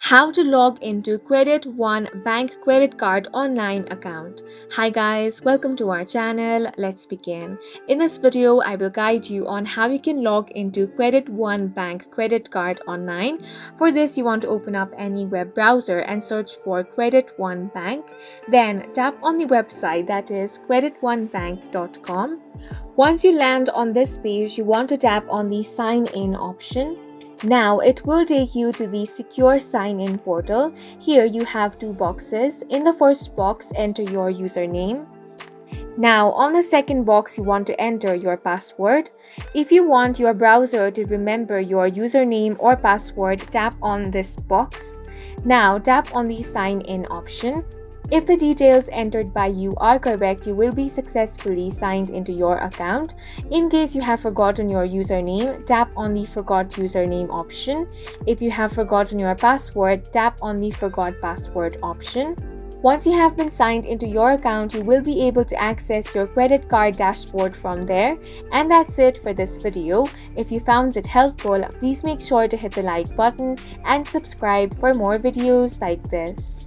How to log into Credit One Bank Credit Card online account. Hi guys, welcome to our channel. Let's begin. In this video, I will guide you on how you can log into Credit One Bank Credit Card online. For this, you want to open up any web browser and search for Credit One Bank. Then tap on the website, that is creditonebank.com. Once you land on this page, you want to tap on the sign in option. Now it will take you to the secure sign-in portal. Here you have two boxes. In the first box, enter your username. Now on the second box, you want to enter your password. If you want your browser to remember your username or password, tap on this box. Now tap on the sign in option. If the details entered by you are correct, you will be successfully signed into your account. In case you have forgotten your username, tap on the Forgot Username option. If you have forgotten your password, tap on the Forgot Password option. Once you have been signed into your account, you will be able to access your credit card dashboard from there. And that's it for this video. If you found it helpful, please make sure to hit the like button and subscribe for more videos like this.